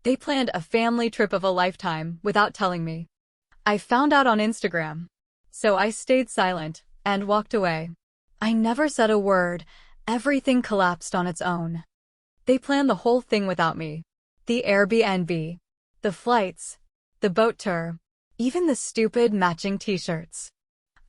They planned a family trip of a lifetime without telling me. I found out on Instagram. So I stayed silent and walked away. I never said a word. Everything collapsed on its own. They planned the whole thing without me. The Airbnb, the flights, the boat tour, even the stupid matching t-shirts.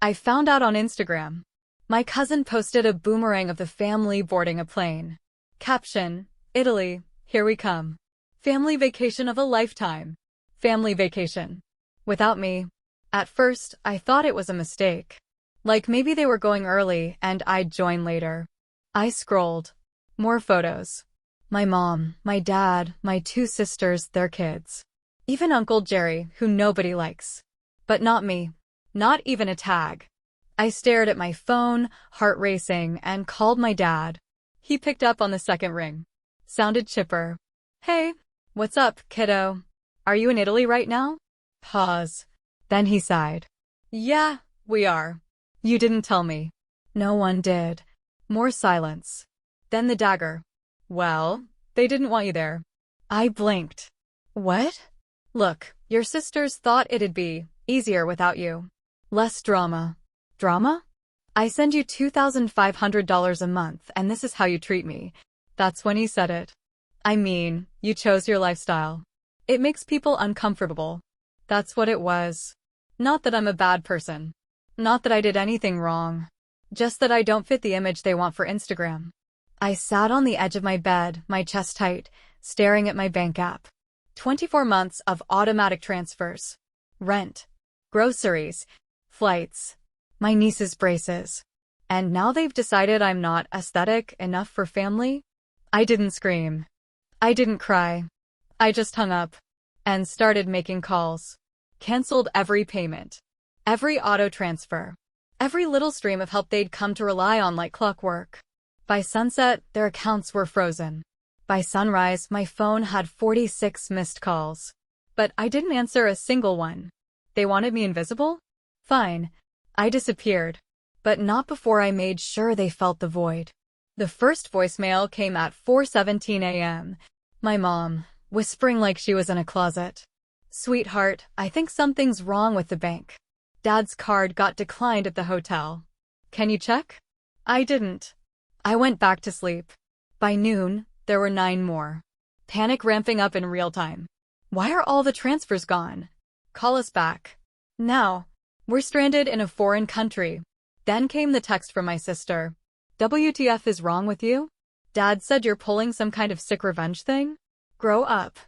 I found out on Instagram. My cousin posted a boomerang of the family boarding a plane. Caption, Italy, here we come. Family vacation of a lifetime. Family vacation. Without me. At first, I thought it was a mistake. Like maybe they were going early and I'd join later. I scrolled. More photos. My mom, my dad, my two sisters, their kids. Even Uncle Jerry, who nobody likes. But not me. Not even a tag. I stared at my phone, heart racing, and called my dad. He picked up on the second ring. Sounded chipper. Hey, what's up, kiddo? Are you in Italy right now? Pause. Then he sighed. Yeah, we are. You didn't tell me. No one did. More silence. Then the dagger. Well, they didn't want you there. I blinked. What? Look, your sisters thought it'd be easier without you. Less drama. Drama? I send you $2,500 a month and this is how you treat me. That's when he said it. I mean, you chose your lifestyle. It makes people uncomfortable. That's what it was. Not that I'm a bad person. Not that I did anything wrong. Just that I don't fit the image they want for Instagram. I sat on the edge of my bed, my chest tight, staring at my bank app. 24 months of automatic transfers. Rent. Groceries. Flights. My niece's braces. And now they've decided I'm not aesthetic enough for family? I didn't scream. I didn't cry. I just hung up. And started making calls. Cancelled every payment. Every auto transfer. Every little stream of help they'd come to rely on like clockwork. By sunset, their accounts were frozen. By sunrise, my phone had 46 missed calls. But I didn't answer a single one. They wanted me invisible? Fine. I disappeared. But not before I made sure they felt the void. The first voicemail came at 4:17 a.m. My mom, whispering like she was in a closet. Sweetheart, I think something's wrong with the bank. Dad's card got declined at the hotel. Can you check? I didn't. I went back to sleep. By noon, there were 9 more. Panic ramping up in real time. Why are all the transfers gone? Call us back. Now. We're stranded in a foreign country. Then came the text from my sister. WTF is wrong with you? Dad said you're pulling some kind of sick revenge thing? Grow up.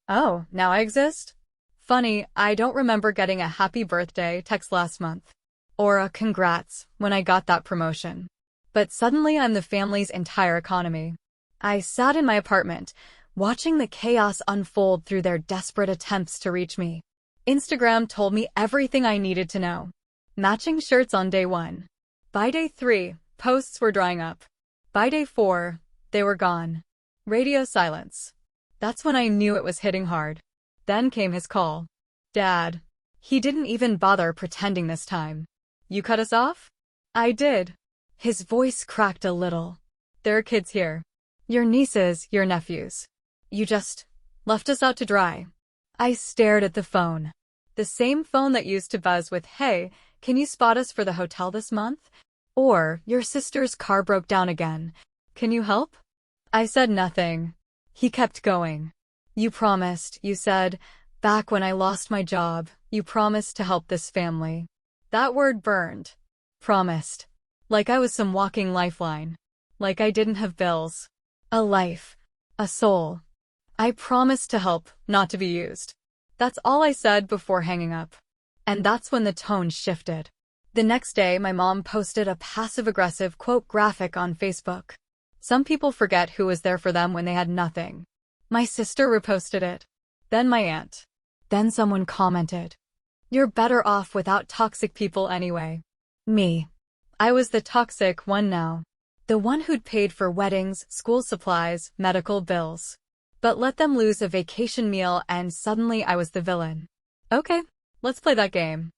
Oh, now I exist? Funny, I don't remember getting a happy birthday text last month. Or a congrats when I got that promotion. But suddenly I'm the family's entire economy. I sat in my apartment, watching the chaos unfold through their desperate attempts to reach me. Instagram told me everything I needed to know. Matching shirts on day 1. By day 3, posts were drying up. By day 4, they were gone. Radio silence. That's when I knew it was hitting hard. Then came his call. Dad. He didn't even bother pretending this time. You cut us off? I did. His voice cracked a little. There are kids here. Your nieces, your nephews. You just left us out to dry. I stared at the phone. The same phone that used to buzz with, hey, can you spot us for the hotel this month? Or, your sister's car broke down again. Can you help? I said nothing. He kept going. You promised, you said, back when I lost my job, you promised to help this family. That word burned. Promised. Like I was some walking lifeline. Like I didn't have bills. A life. A soul. I promised to help, not to be used. That's all I said before hanging up. And that's when the tone shifted. The next day, my mom posted a passive-aggressive quote graphic on Facebook. Some people forget who was there for them when they had nothing. My sister reposted it. Then my aunt. Then someone commented. You're better off without toxic people anyway. Me. I was the toxic one now. The one who'd paid for weddings, school supplies, medical bills. But let them lose a vacation meal and suddenly I was the villain. Okay, let's play that game.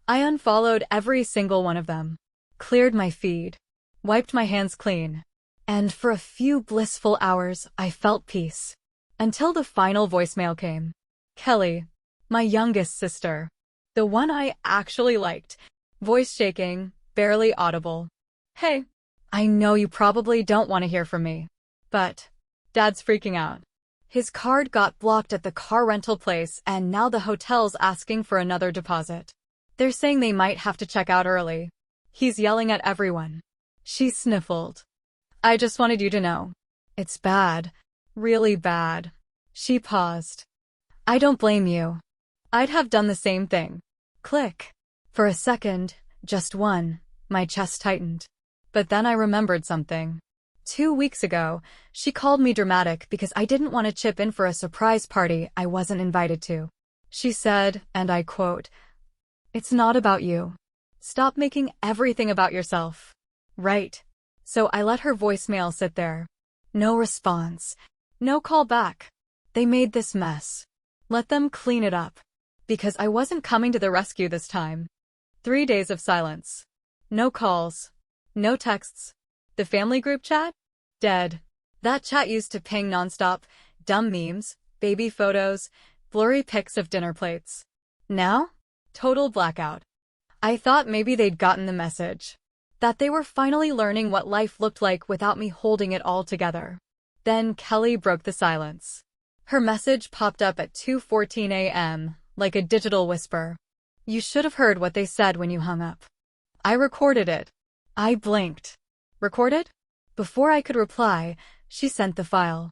I unfollowed every single one of them. Cleared my feed. Wiped my hands clean. And for a few blissful hours, I felt peace. Until the final voicemail came. Kelly, my youngest sister. The one I actually liked. Voice shaking, barely audible. Hey, I know you probably don't want to hear from me. But Dad's freaking out. His card got blocked at the car rental place and now the hotel's asking for another deposit. They're saying they might have to check out early. He's yelling at everyone. She sniffled. I just wanted you to know. It's bad. Really bad. She paused. I don't blame you. I'd have done the same thing. Click. For a second, just one, my chest tightened. But then I remembered something. 2 weeks ago, she called me dramatic because I didn't want to chip in for a surprise party I wasn't invited to. She said, and I quote, "It's not about you. Stop making everything about yourself." Right. So I let her voicemail sit there. No response. No call back. They made this mess. Let them clean it up. Because I wasn't coming to the rescue this time. 3 days of silence. No calls. No texts. The family group chat? Dead. That chat used to ping nonstop, dumb memes, baby photos, blurry pics of dinner plates. Now? Total blackout. I thought maybe they'd gotten the message. That they were finally learning what life looked like without me holding it all together. Then Kelly broke the silence. Her message popped up at 2:14 a.m., like a digital whisper. You should have heard what they said when you hung up. I recorded it. I blinked. Recorded? Before I could reply, she sent the file.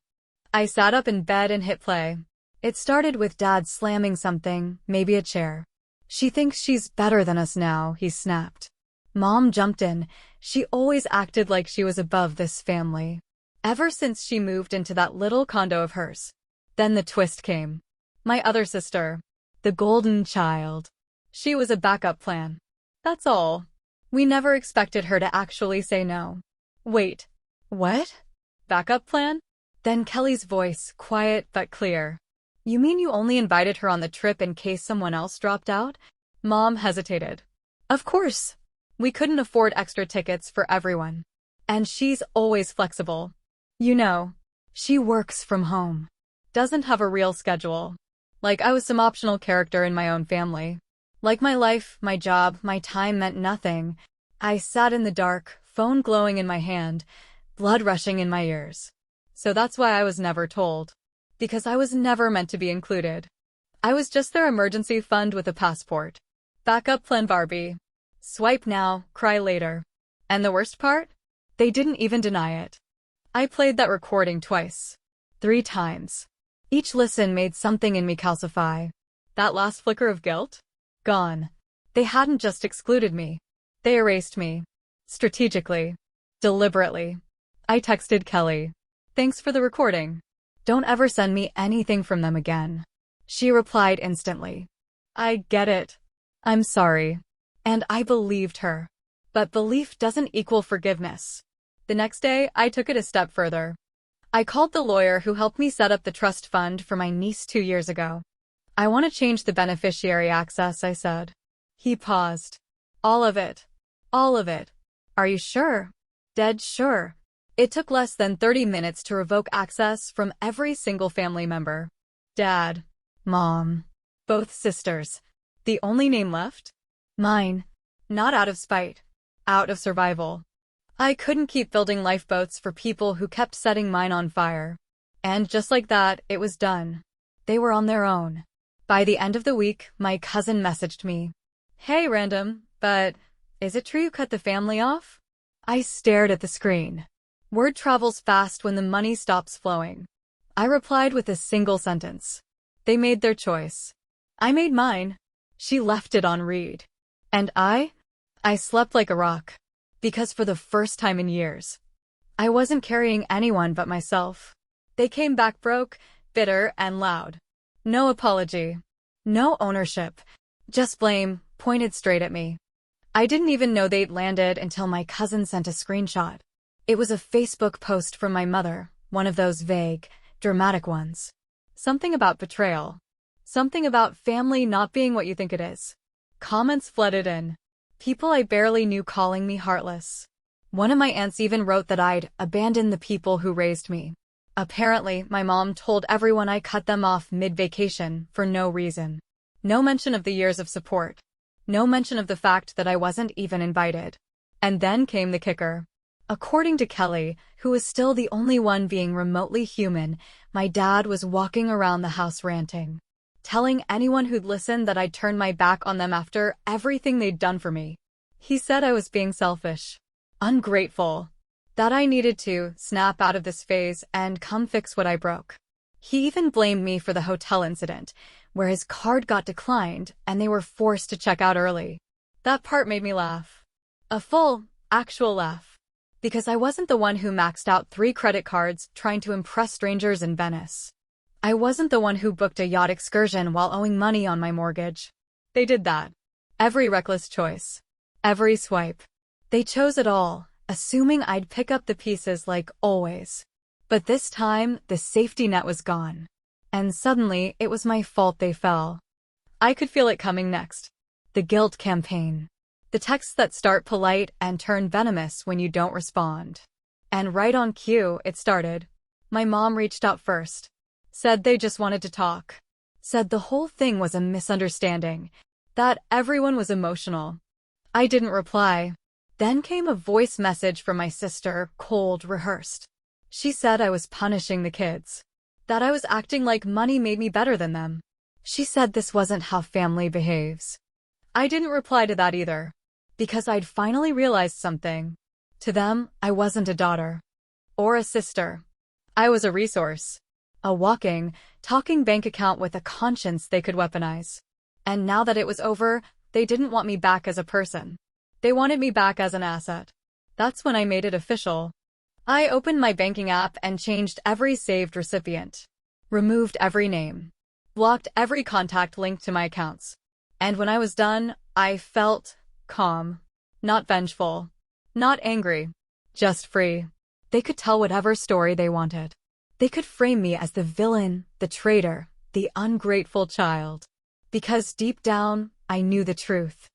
I sat up in bed and hit play. It started with Dad slamming something, maybe a chair. She thinks she's better than us now, he snapped. Mom jumped in. She always acted like she was above this family. Ever since she moved into that little condo of hers. Then the twist came. My other sister. The golden child. She was a backup plan. That's all. We never expected her to actually say no. Wait. What? Backup plan? Then Kelly's voice, quiet but clear. You mean you only invited her on the trip in case someone else dropped out? Mom hesitated. Of course. We couldn't afford extra tickets for everyone. And she's always flexible. You know, she works from home. Doesn't have a real schedule. Like I was some optional character in my own family. Like my life, my job, my time meant nothing. I sat in the dark, phone glowing in my hand, blood rushing in my ears. So that's why I was never told. Because I was never meant to be included. I was just their emergency fund with a passport. Backup plan Barbie. Swipe now, cry later. And the worst part? They didn't even deny it. I played that recording twice. 3 times. Each listen made something in me calcify. That last flicker of guilt? Gone. They hadn't just excluded me. They erased me. Strategically. Deliberately. I texted Kelly. Thanks for the recording. Don't ever send me anything from them again. She replied instantly. I get it. I'm sorry. And I believed her. But belief doesn't equal forgiveness. The next day, I took it a step further. I called the lawyer who helped me set up the trust fund for my niece 2 years ago. I want to change the beneficiary access, I said. He paused. All of it. All of it. Are you sure? Dead sure. It took less than 30 minutes to revoke access from every single family member. Dad. Mom. Both sisters. The only name left? Mine. Not out of spite. Out of survival. I couldn't keep building lifeboats for people who kept setting mine on fire. And just like that, it was done. They were on their own. By the end of the week, my cousin messaged me. Hey, random, but is it true you cut the family off? I stared at the screen. Word travels fast when the money stops flowing. I replied with a single sentence. They made their choice. I made mine. She left it on read. And I slept like a rock. Because for the first time in years, I wasn't carrying anyone but myself. They came back broke, bitter, and loud. No apology. No ownership. Just blame, pointed straight at me. I didn't even know they'd landed until my cousin sent a screenshot. It was a Facebook post from my mother, one of those vague, dramatic ones. Something about betrayal. Something about family not being what you think it is. Comments flooded in. People I barely knew calling me heartless. One of my aunts even wrote that I'd abandoned the people who raised me. Apparently, my mom told everyone I cut them off mid-vacation for no reason. No mention of the years of support. No mention of the fact that I wasn't even invited. And then came the kicker. According to Kelly, who was still the only one being remotely human, my dad was walking around the house ranting, telling anyone who'd listen that I'd turn my back on them after everything they'd done for me. He said I was being selfish, ungrateful, that I needed to snap out of this phase and come fix what I broke. He even blamed me for the hotel incident, where his card got declined and they were forced to check out early. That part made me laugh. A full, actual laugh. Because I wasn't the one who maxed out 3 credit cards trying to impress strangers in Venice. I wasn't the one who booked a yacht excursion while owing money on my mortgage. They did that. Every reckless choice. Every swipe. They chose it all, assuming I'd pick up the pieces like always. But this time, the safety net was gone. And suddenly, it was my fault they fell. I could feel it coming next. The guilt campaign. The texts that start polite and turn venomous when you don't respond. And right on cue, it started. My mom reached out first. Said they just wanted to talk. Said the whole thing was a misunderstanding. That everyone was emotional. I didn't reply. Then came a voice message from my sister, cold, rehearsed. She said I was punishing the kids. That I was acting like money made me better than them. She said this wasn't how family behaves. I didn't reply to that either. Because I'd finally realized something. To them, I wasn't a daughter. Or a sister. I was a resource. A walking, talking bank account with a conscience they could weaponize. And now that it was over, they didn't want me back as a person. They wanted me back as an asset. That's when I made it official. I opened my banking app and changed every saved recipient. Removed every name. Blocked every contact linked to my accounts. And when I was done, I felt calm. Not vengeful. Not angry. Just free. They could tell whatever story they wanted. They could frame me as the villain, the traitor, the ungrateful child. Because deep down, I knew the truth.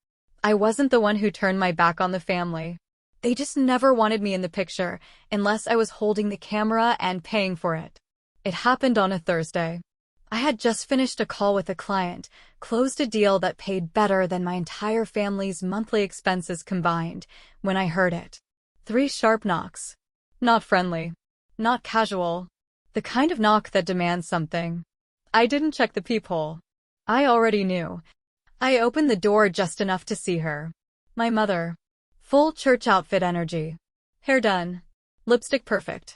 I wasn't the one who turned my back on the family. They just never wanted me in the picture, unless I was holding the camera and paying for it. It happened on a Thursday. I had just finished a call with a client, closed a deal that paid better than my entire family's monthly expenses combined, when I heard it. 3 sharp knocks. Not friendly. Not casual. The kind of knock that demands something. I didn't check the peephole. I already knew. I opened the door just enough to see her. My mother. Full church outfit energy. Hair done. Lipstick perfect.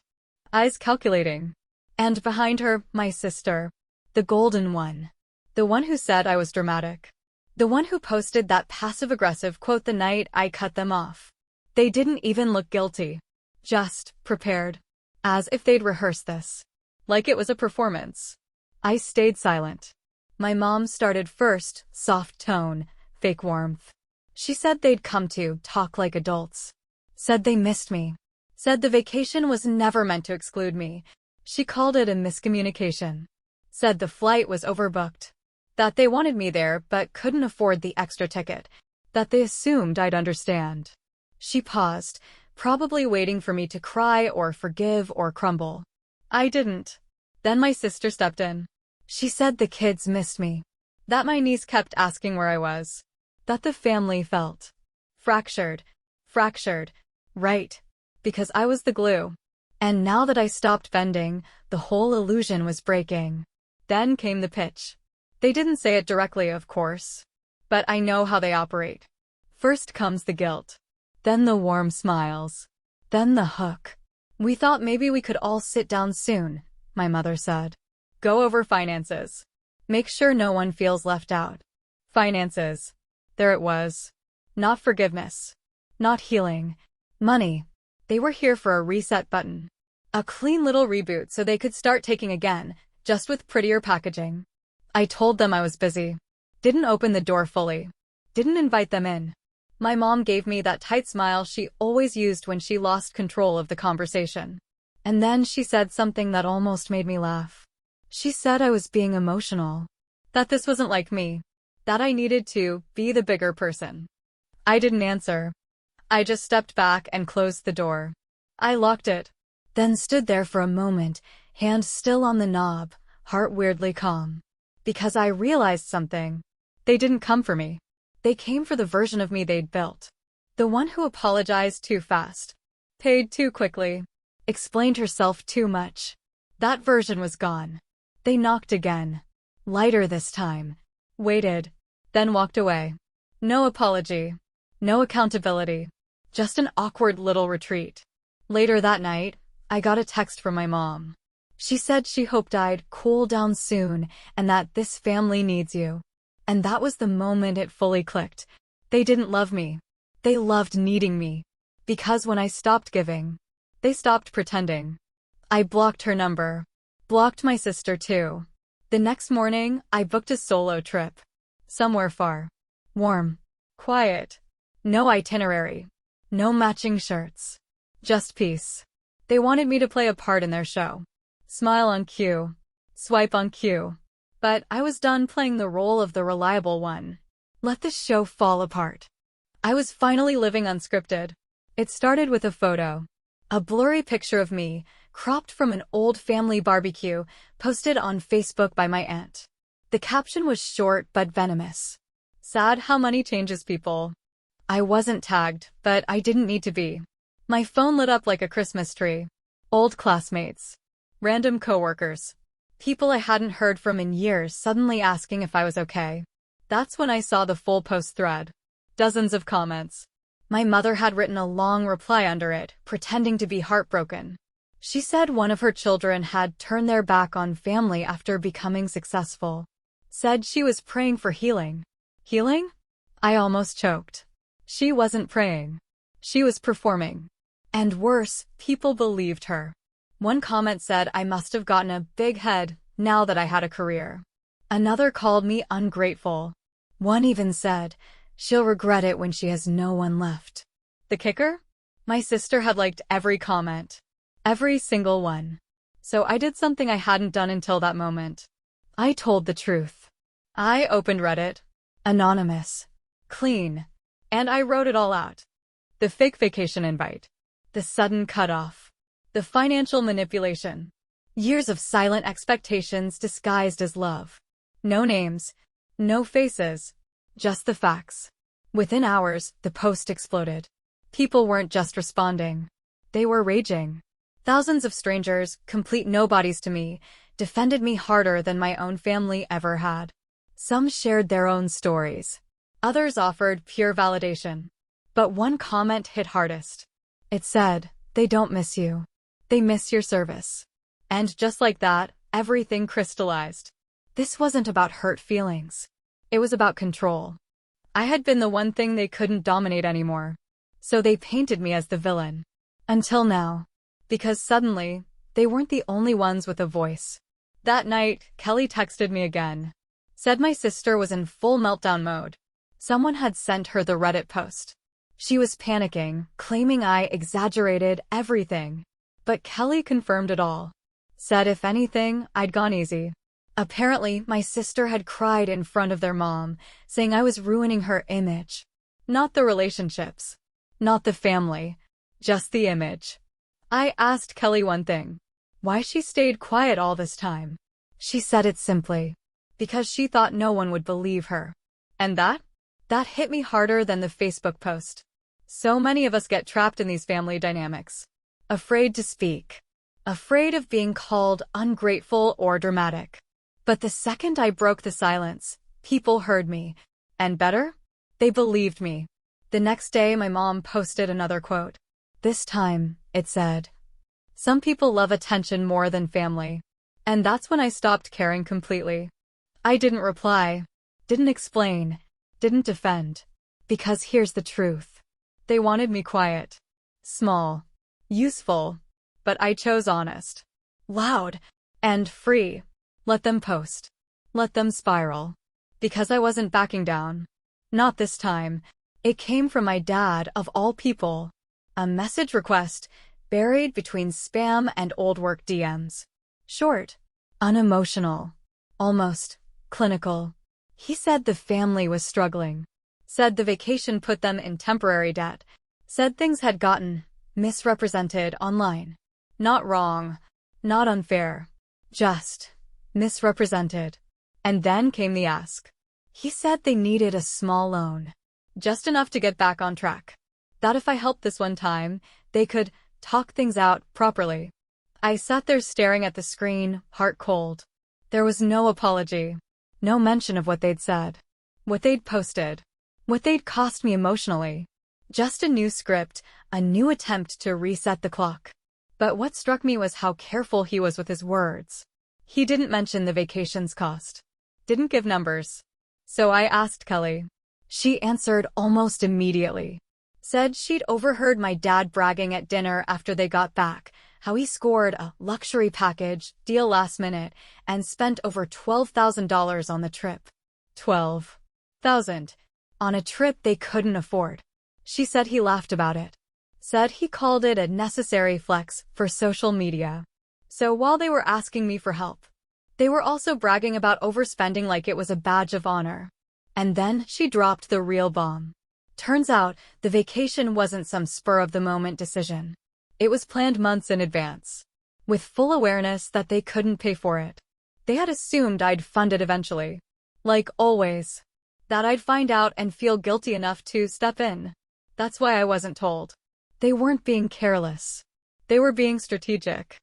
Eyes calculating. And behind her, my sister. The golden one. The one who said I was dramatic. The one who posted that passive-aggressive quote the night I cut them off. They didn't even look guilty. Just prepared. As if they'd rehearsed this. Like it was a performance. I stayed silent. My mom started first, soft tone, fake warmth. She said they'd come to talk like adults. Said they missed me. Said the vacation was never meant to exclude me. She called it a miscommunication. Said the flight was overbooked. That they wanted me there but couldn't afford the extra ticket. That they assumed I'd understand. She paused, probably waiting for me to cry or forgive or crumble. I didn't. Then my sister stepped in. She said the kids missed me. That my niece kept asking where I was. That the family felt fractured. Right. Because I was the glue. And now that I stopped bending, the whole illusion was breaking. Then came the pitch. They didn't say it directly, of course. But I know how they operate. First comes the guilt. Then the warm smiles. Then the hook. We thought maybe we could all sit down soon, my mother said. Go over finances. Make sure no one feels left out. Finances. There it was. Not forgiveness. Not healing. Money. They were here for a reset button. A clean little reboot so they could start taking again, just with prettier packaging. I told them I was busy. Didn't open the door fully. Didn't invite them in. My mom gave me that tight smile she always used when she lost control of the conversation. And then she said something that almost made me laugh. She said I was being emotional. That this wasn't like me. That I needed to be the bigger person. I didn't answer. I just stepped back and closed the door. I locked it. Then stood there for a moment, Hand still on the knob, heart weirdly calm. Because I realized something. They didn't come for me. They came for the version of me they'd built. The one who apologized too fast, paid too quickly, explained herself too much. That version was gone. They knocked again. Lighter this time. Waited. Then walked away. No apology. No accountability. Just an awkward little retreat. Later that night, I got a text from my mom. She said she hoped I'd cool down soon and that this family needs you. And that was the moment it fully clicked. They didn't love me. They loved needing me. Because when I stopped giving, they stopped pretending. I blocked her number. Blocked my sister too. The next morning, I booked a solo trip. Somewhere far. Warm. Quiet. No itinerary. No matching shirts. Just peace. They wanted me to play a part in their show. Smile on cue. Swipe on cue. But I was done playing the role of the reliable one. Let the show fall apart. I was finally living unscripted. It started with a photo. A blurry picture of me, cropped from an old family barbecue, posted on Facebook by my aunt. The caption was short but venomous. Sad how money changes people. I wasn't tagged, but I didn't need to be. My phone lit up like a Christmas tree. Old classmates. Random coworkers. People I hadn't heard from in years suddenly asking if I was okay. That's when I saw the full post thread. Dozens of comments. My mother had written a long reply under it, pretending to be heartbroken. She said one of her children had turned their back on family after becoming successful. Said she was praying for healing. Healing? I almost choked. She wasn't praying. She was performing. And worse, people believed her. One comment said I must have gotten a big head now that I had a career. Another called me ungrateful. One even said, she'll regret it when she has no one left. The kicker? My sister had liked every comment. Every single one. So I did something I hadn't done until that moment. I told the truth. I opened Reddit. Anonymous. Clean. And I wrote it all out. The fake vacation invite. The sudden cutoff. The financial manipulation. Years of silent expectations disguised as love. No names. No faces. Just the facts. Within hours, the post exploded. People weren't just responding. They were raging. Thousands of strangers, complete nobodies to me, defended me harder than my own family ever had. Some shared their own stories. Others offered pure validation. But one comment hit hardest. It said, they don't miss you. They miss your service. And just like that, everything crystallized. This wasn't about hurt feelings. It was about control. I had been the one thing they couldn't dominate anymore. So they painted me as the villain. Until now. Because suddenly, they weren't the only ones with a voice. That night, Kelly texted me again. Said my sister was in full meltdown mode. Someone had sent her the Reddit post. She was panicking, claiming I exaggerated everything. But Kelly confirmed it all. Said if anything, I'd gone easy. Apparently, my sister had cried in front of their mom, saying I was ruining her image. Not the relationships. Not the family. Just the image. I asked Kelly one thing. Why she stayed quiet all this time. She said it simply. Because she thought no one would believe her. And that hit me harder than the Facebook post. So many of us get trapped in these family dynamics. Afraid to speak. Afraid of being called ungrateful or dramatic. But the second I broke the silence, people heard me. And better? They believed me. The next day, my mom posted another quote. This time, it said, some people love attention more than family. And that's when I stopped caring completely. I didn't reply. Didn't explain. Didn't defend. Because here's the truth. They wanted me quiet. Small. Useful. But I chose honest. Loud. And free. Let them post. Let them spiral. Because I wasn't backing down. Not this time. It came from my dad, of all people. A message request, buried between spam and old work DMs. Short. Unemotional. Almost clinical. He said the family was struggling. Said the vacation put them in temporary debt. Said things had gotten misrepresented online. Not wrong. Not unfair. Just misrepresented. And then came the ask. He said they needed a small loan. Just enough to get back on track. That if I helped this one time, they could talk things out properly. I sat there staring at the screen, heart cold. There was no apology. No mention of what they'd said. What they'd posted. What they'd cost me emotionally. Just a new script, a new attempt to reset the clock. But what struck me was how careful he was with his words. He didn't mention the vacation's cost. Didn't give numbers. So I asked Kelly. She answered almost immediately. Said she'd overheard my dad bragging at dinner after they got back, how he scored a luxury package deal last minute and spent over $12,000 on the trip. $12,000 on a trip they couldn't afford. She said he laughed about it. Said he called it a necessary flex for social media. So while they were asking me for help, they were also bragging about overspending like it was a badge of honor. And then she dropped the real bomb. Turns out, the vacation wasn't some spur-of-the-moment decision. It was planned months in advance, with full awareness that they couldn't pay for it. They had assumed I'd fund it eventually. Like always. That I'd find out and feel guilty enough to step in. That's why I wasn't told. They weren't being careless. They were being strategic.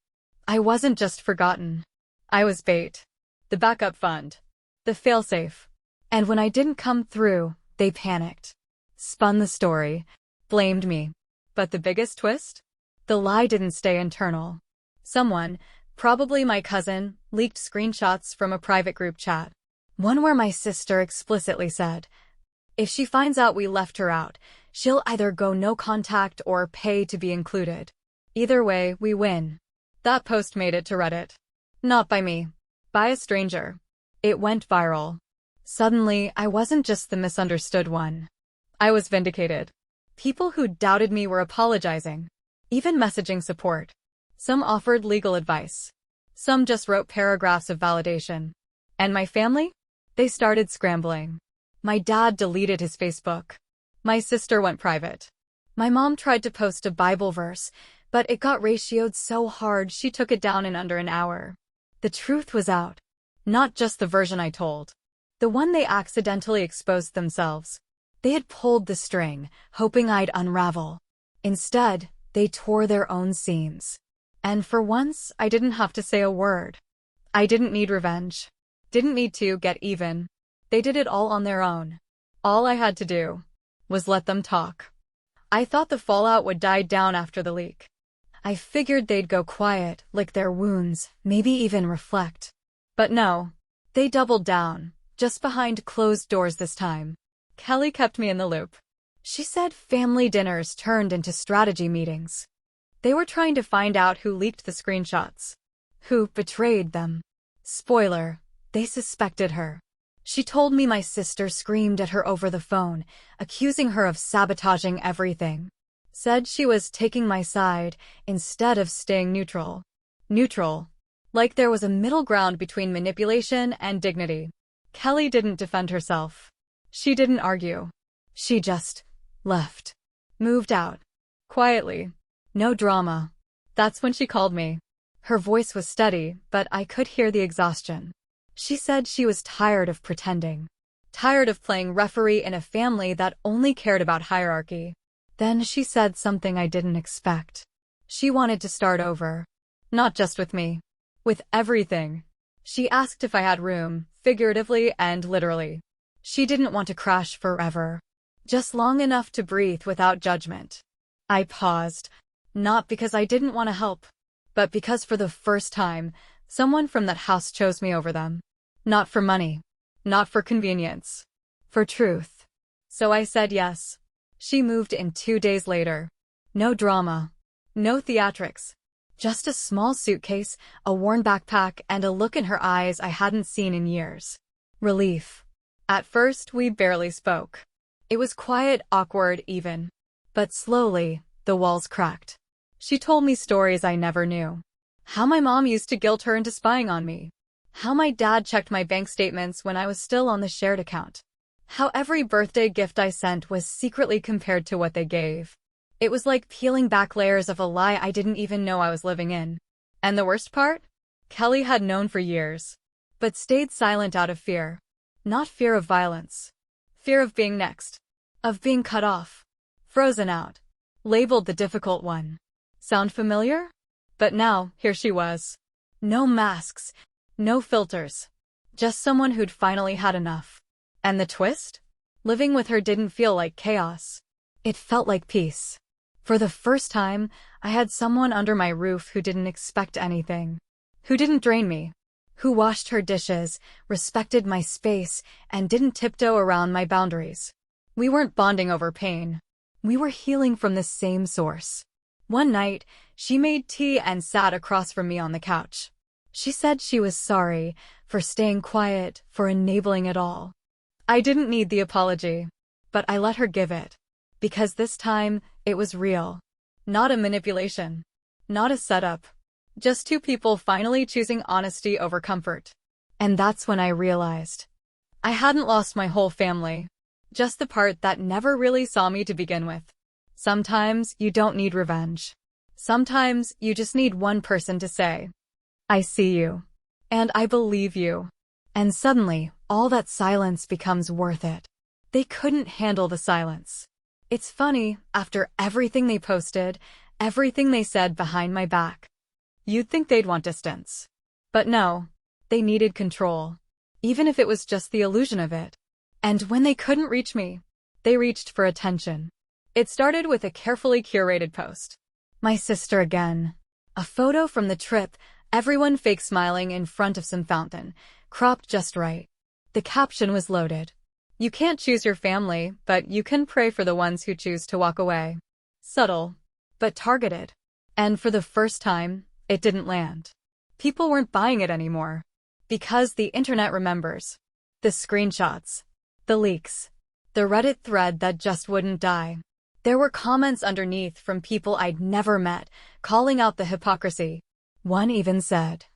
I wasn't just forgotten. I was bait. The backup fund. The failsafe. And when I didn't come through, they panicked. Spun the story. Blamed me. But the biggest twist? The lie didn't stay internal. Someone, probably my cousin, leaked screenshots from a private group chat. One where my sister explicitly said, if she finds out we left her out, she'll either go no contact or pay to be included. Either way, we win. That post made it to Reddit. Not by me. By a stranger. It went viral. Suddenly, I wasn't just the misunderstood one. I was vindicated. People who doubted me were apologizing. Even messaging support. Some offered legal advice. Some just wrote paragraphs of validation. And my family? They started scrambling. My dad deleted his Facebook. My sister went private. My mom tried to post a Bible verse, but it got ratioed so hard she took it down in under an hour. The truth was out. Not just the version I told. The one they accidentally exposed themselves. They had pulled the string, hoping I'd unravel. Instead, they tore their own seams. And for once, I didn't have to say a word. I didn't need revenge. Didn't need to get even. They did it all on their own. All I had to do was let them talk. I thought the fallout would die down after the leak. I figured they'd go quiet, lick their wounds, maybe even reflect. But no. They doubled down, just behind closed doors this time. Kelly kept me in the loop. She said family dinners turned into strategy meetings. They were trying to find out who leaked the screenshots. Who betrayed them. Spoiler, they suspected her. She told me my sister screamed at her over the phone, accusing her of sabotaging everything. Said she was taking my side instead of staying neutral. Neutral. Like there was a middle ground between manipulation and dignity. Kelly didn't defend herself. She didn't argue. She just left. Moved out. Quietly. No drama. That's when she called me. Her voice was steady, but I could hear the exhaustion. She said she was tired of pretending. Tired of playing referee in a family that only cared about hierarchy. Then she said something I didn't expect. She wanted to start over. Not just with me. With everything. She asked if I had room, figuratively and literally. She didn't want to crash forever. Just long enough to breathe without judgment. I paused. Not because I didn't want to help, but because for the first time, someone from that house chose me over them. Not for money. Not for convenience. For truth. So I said yes. She moved in 2 days later. No drama. No theatrics. Just a small suitcase, a worn backpack, and a look in her eyes I hadn't seen in years. Relief. At first, we barely spoke. It was quiet, awkward, even. But slowly, the walls cracked. She told me stories I never knew. How my mom used to guilt her into spying on me. How my dad checked my bank statements when I was still on the shared account. How every birthday gift I sent was secretly compared to what they gave. It was like peeling back layers of a lie I didn't even know I was living in. And the worst part? Kelly had known for years, but stayed silent out of fear. Not fear of violence. Fear of being next. Of being cut off. Frozen out. Labeled the difficult one. Sound familiar? But now, here she was. No masks. No filters. Just someone who'd finally had enough. And the twist? Living with her didn't feel like chaos. It felt like peace. For the first time, I had someone under my roof who didn't expect anything. Who didn't drain me. Who washed her dishes, respected my space, and didn't tiptoe around my boundaries. We weren't bonding over pain. We were healing from the same source. One night, she made tea and sat across from me on the couch. She said she was sorry for staying quiet, for enabling it all. I didn't need the apology, but I let her give it. Because this time, it was real. Not a manipulation. Not a setup. Just two people finally choosing honesty over comfort. And that's when I realized. I hadn't lost my whole family. Just the part that never really saw me to begin with. Sometimes you don't need revenge. Sometimes you just need one person to say, I see you. And I believe you. And suddenly, all that silence becomes worth it. They couldn't handle the silence. It's funny, after everything they posted, everything they said behind my back, you'd think they'd want distance. But no, they needed control. Even if it was just the illusion of it. And when they couldn't reach me, they reached for attention. It started with a carefully curated post. My sister again. A photo from the trip, everyone fake smiling in front of some fountain, cropped just right. The caption was loaded. You can't choose your family, but you can pray for the ones who choose to walk away. Subtle, but targeted. And for the first time, it didn't land. People weren't buying it anymore. Because the internet remembers. The screenshots. The leaks. The Reddit thread that just wouldn't die. There were comments underneath from people I'd never met, calling out the hypocrisy. One even said,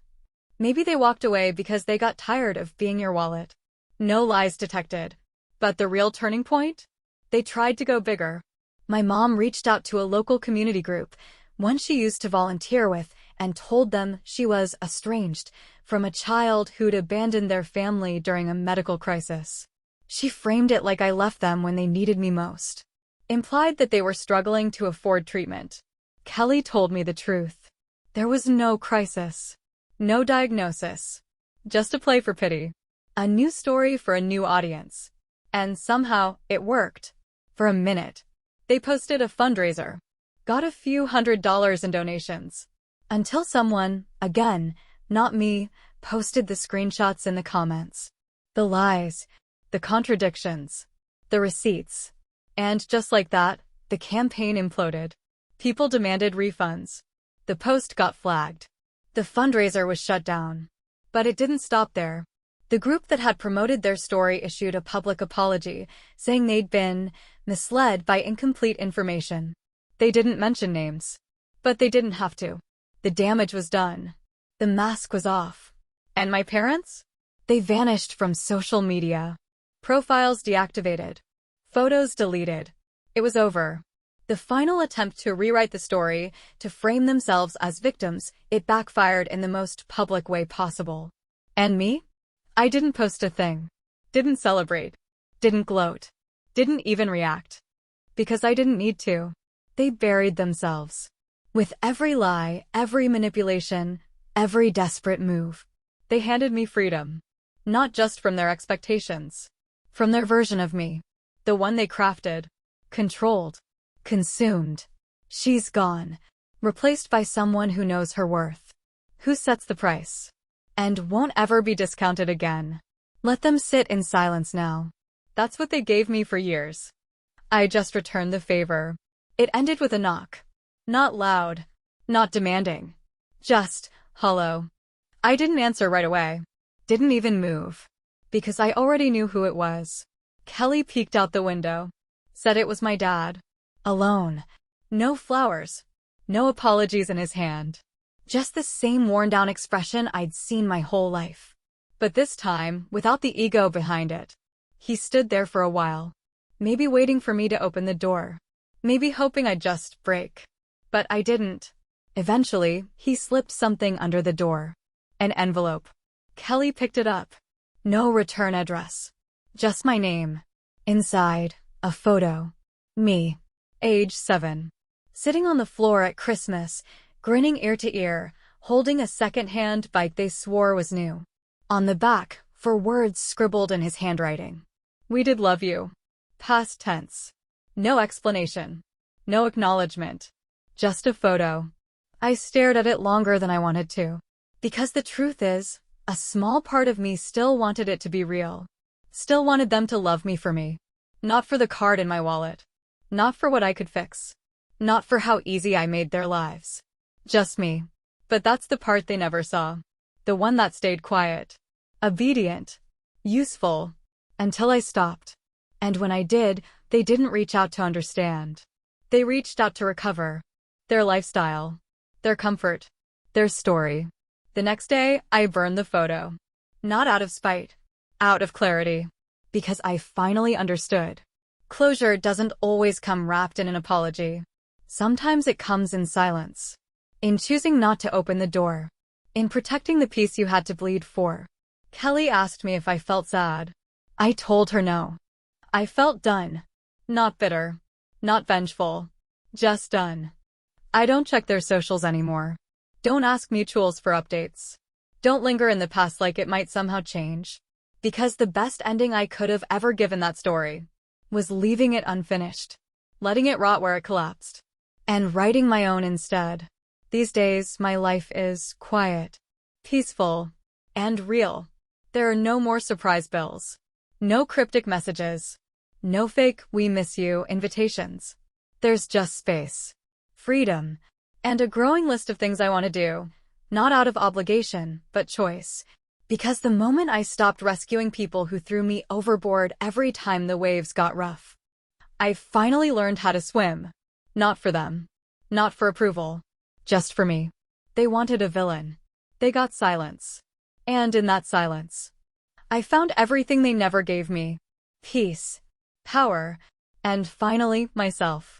maybe they walked away because they got tired of being your wallet. No lies detected. But the real turning point? They tried to go bigger. My mom reached out to a local community group, one she used to volunteer with, and told them she was estranged from a child who'd abandoned their family during a medical crisis. She framed it like I left them when they needed me most. Implied that they were struggling to afford treatment. Kelly told me the truth. There was no crisis. No diagnosis. Just a play for pity. A new story for a new audience. And somehow, it worked. For a minute. They posted a fundraiser. Got a few $100s in donations. Until someone, again, not me, posted the screenshots in the comments. The lies. The contradictions. The receipts. And just like that, the campaign imploded. People demanded refunds. The post got flagged. The fundraiser was shut down. But it didn't stop there. The group that had promoted their story issued a public apology, saying they'd been misled by incomplete information. They didn't mention names. But they didn't have to. The damage was done. The mask was off. And my parents? They vanished from social media. Profiles deactivated. Photos deleted. It was over. The final attempt to rewrite the story, to frame themselves as victims, it backfired in the most public way possible. And me? I didn't post a thing. Didn't celebrate. Didn't gloat. Didn't even react. Because I didn't need to. They buried themselves. With every lie, every manipulation, every desperate move. They handed me freedom. Not just from their expectations. From their version of me. The one they crafted. Controlled. Consumed. She's gone. Replaced by someone who knows her worth. Who sets the price. And won't ever be discounted again. Let them sit in silence now. That's what they gave me for years. I just returned the favor. It ended with a knock. Not loud. Not demanding. Just hollow. I didn't answer right away. Didn't even move. Because I already knew who it was. Kelly peeked out the window. Said it was my dad. Alone. No flowers. No apologies in his hand. Just the same worn-down expression I'd seen my whole life. But this time, without the ego behind it. He stood there for a while. Maybe waiting for me to open the door. Maybe hoping I'd just break. But I didn't. Eventually, he slipped something under the door. An envelope. Kelly picked it up. No return address. Just my name. Inside, a photo. Me. Age 7. Sitting on the floor at Christmas, grinning ear to ear, holding a second-hand bike they swore was new. On the back, for words scribbled in his handwriting. We did love you. Past tense. No explanation. No acknowledgement. Just a photo. I stared at it longer than I wanted to. Because the truth is, a small part of me still wanted it to be real. Still wanted them to love me for me. Not for the card in my wallet. Not for what I could fix. Not for how easy I made their lives. Just me. But that's the part they never saw. The one that stayed quiet. Obedient. Useful. Until I stopped. And when I did, they didn't reach out to understand. They reached out to recover. Their lifestyle. Their comfort. Their story. The next day, I burned the photo. Not out of spite. Out of clarity. Because I finally understood. Closure doesn't always come wrapped in an apology. Sometimes it comes in silence. In choosing not to open the door. In protecting the peace you had to bleed for. Kelly asked me if I felt sad. I told her no. I felt done. Not bitter. Not vengeful. Just done. I don't check their socials anymore. Don't ask mutuals for updates. Don't linger in the past like it might somehow change. Because the best ending I could have ever given that story was leaving it unfinished. Letting it rot where it collapsed. And writing my own instead. These days, my life is quiet, peaceful, and real. There are no more surprise bills. No cryptic messages. No fake "we miss you" invitations. There's just space, freedom, and a growing list of things I want to do. Not out of obligation, but choice. Because the moment I stopped rescuing people who threw me overboard every time the waves got rough, I finally learned how to swim. Not for them. Not for approval. Just for me. They wanted a villain. They got silence. And in that silence, I found everything they never gave me. Peace, power, and finally, myself.